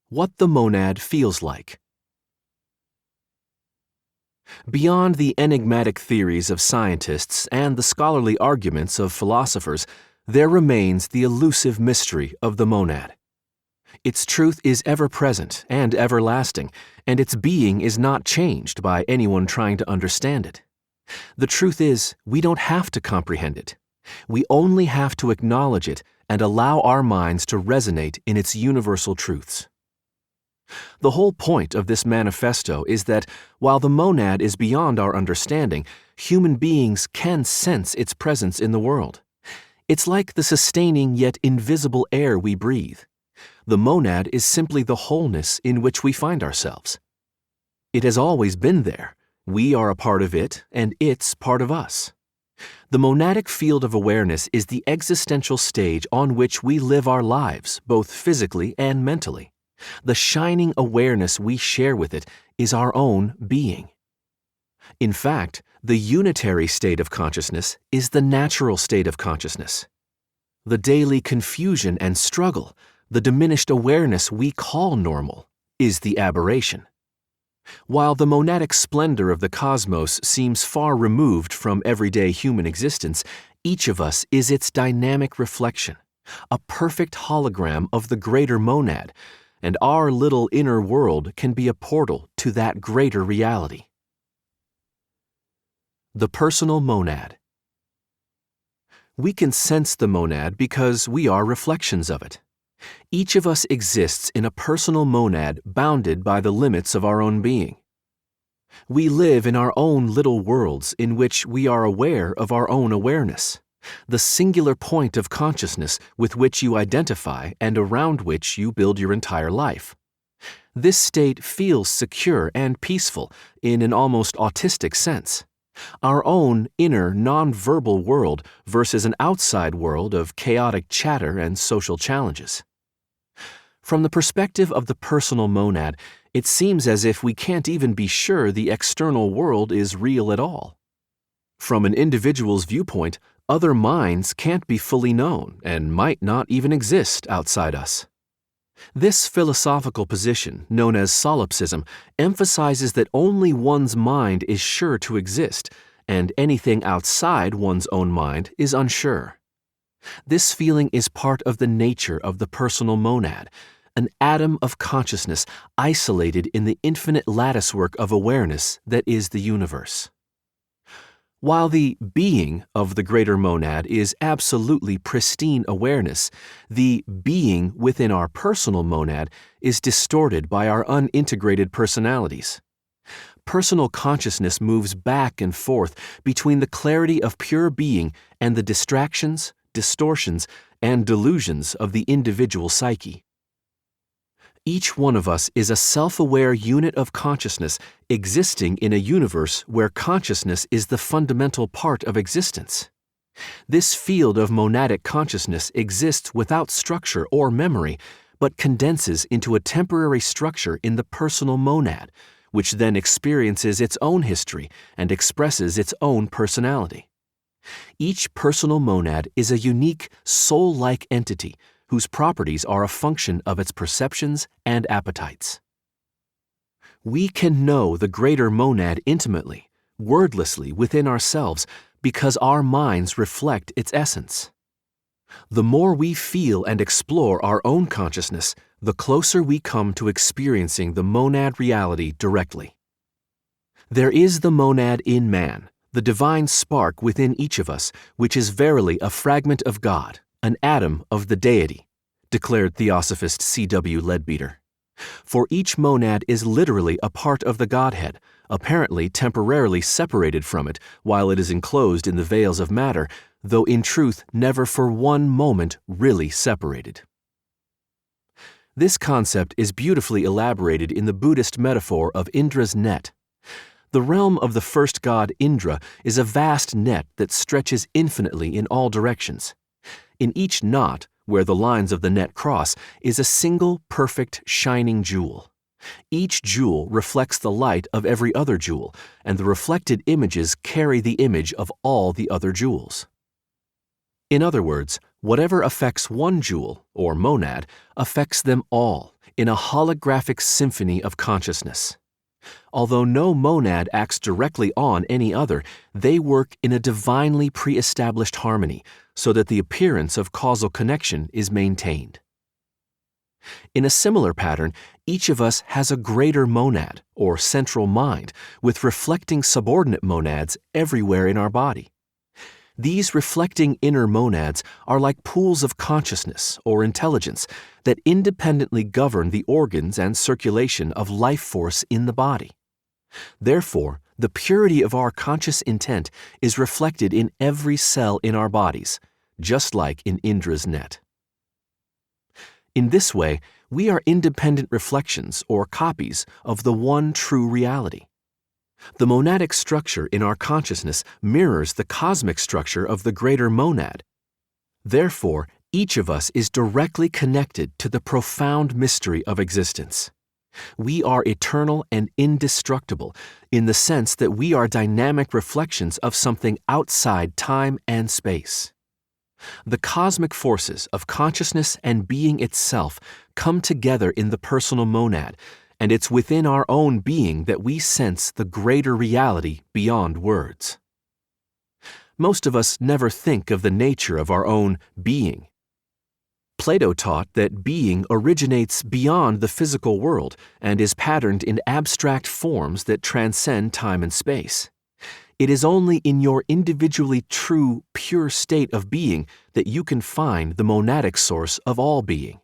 What the monad feels like. Beyond the enigmatic theories of scientists and the scholarly arguments of philosophers, there remains the elusive mystery of the monad. Its truth is ever present and everlasting, and its being is not changed by anyone trying to understand it. The truth is, we don't have to comprehend it. We only have to acknowledge it and allow our minds to resonate in its universal truths. The whole point of this manifesto is that, while the monad is beyond our understanding, human beings can sense its presence in the world. It's like the sustaining yet invisible air we breathe. The monad is simply the wholeness in which we find ourselves. It has always been there. We are a part of it, and it's part of us. The monadic field of awareness is the existential stage on which we live our lives, both physically and mentally. The shining awareness we share with it is our own being. In fact, the unitary state of consciousness is the natural state of consciousness. The daily confusion and struggle, the diminished awareness we call normal, is the aberration. While the monadic splendor of the cosmos seems far removed from everyday human existence, each of us is its dynamic reflection, a perfect hologram of the greater monad, and our little inner world can be a portal to that greater reality. The personal monad. We can sense the monad because we are reflections of it. Each of us exists in a personal monad bounded by the limits of our own being. We live in our own little worlds in which we are aware of our own awareness, the singular point of consciousness with which you identify and around which you build your entire life. This state feels secure and peaceful in an almost autistic sense. Our own inner non-verbal world versus an outside world of chaotic chatter and social challenges. From the perspective of the personal monad, it seems as if we can't even be sure the external world is real at all. From an individual's viewpoint, other minds can't be fully known and might not even exist outside us. This philosophical position, known as solipsism, emphasizes that only one's mind is sure to exist, and anything outside one's own mind is unsure. This feeling is part of the nature of the personal monad, an atom of consciousness isolated in the infinite latticework of awareness that is the universe. While the being of the greater monad is absolutely pristine awareness, the being within our personal monad is distorted by our unintegrated personalities. Personal consciousness moves back and forth between the clarity of pure being and the distractions, distortions, and delusions of the individual psyche. Each one of us is a self-aware unit of consciousness existing in a universe where consciousness is the fundamental part of existence. This field of monadic consciousness exists without structure or memory, but condenses into a temporary structure in the personal monad, which then experiences its own history and expresses its own personality. Each personal monad is a unique, soul-like entity whose properties are a function of its perceptions and appetites. We can know the greater monad intimately, wordlessly within ourselves, because our minds reflect its essence. The more we feel and explore our own consciousness, the closer we come to experiencing the monad reality directly. There is the monad in man, the divine spark within each of us, which is verily a fragment of God, an atom of the deity, declared Theosophist C.W. Leadbeater. For each monad is literally a part of the Godhead, apparently temporarily separated from it while it is enclosed in the veils of matter, though in truth never for one moment really separated. This concept is beautifully elaborated in the Buddhist metaphor of Indra's net. The realm of the first god Indra is a vast net that stretches infinitely in all directions. In each knot, where the lines of the net cross, is a single, perfect, shining jewel. Each jewel reflects the light of every other jewel, and the reflected images carry the image of all the other jewels. In other words, whatever affects one jewel, or monad, affects them all, in a holographic symphony of consciousness. Although no monad acts directly on any other, they work in a divinely pre-established harmony so that the appearance of causal connection is maintained. In a similar pattern, each of us has a greater monad, or central mind, with reflecting subordinate monads everywhere in our body. These reflecting inner monads are like pools of consciousness or intelligence that independently govern the organs and circulation of life force in the body. Therefore, the purity of our conscious intent is reflected in every cell in our bodies, just like in Indra's net. In this way, we are independent reflections or copies of the one true reality. The monadic structure in our consciousness mirrors the cosmic structure of the greater monad. Therefore, each of us is directly connected to the profound mystery of existence. We are eternal and indestructible in the sense that we are dynamic reflections of something outside time and space. The cosmic forces of consciousness and being itself come together in the personal monad, and it's within our own being that we sense the greater reality beyond words. Most of us never think of the nature of our own being. Plato taught that being originates beyond the physical world and is patterned in abstract forms that transcend time and space. It is only in your individually true, pure state of being that you can find the monadic source of all being.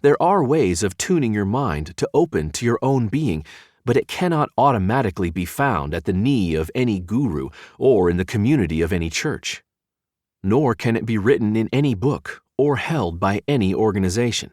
There are ways of tuning your mind to open to your own being, but it cannot automatically be found at the knee of any guru or in the community of any church. Nor can it be written in any book or held by any organization.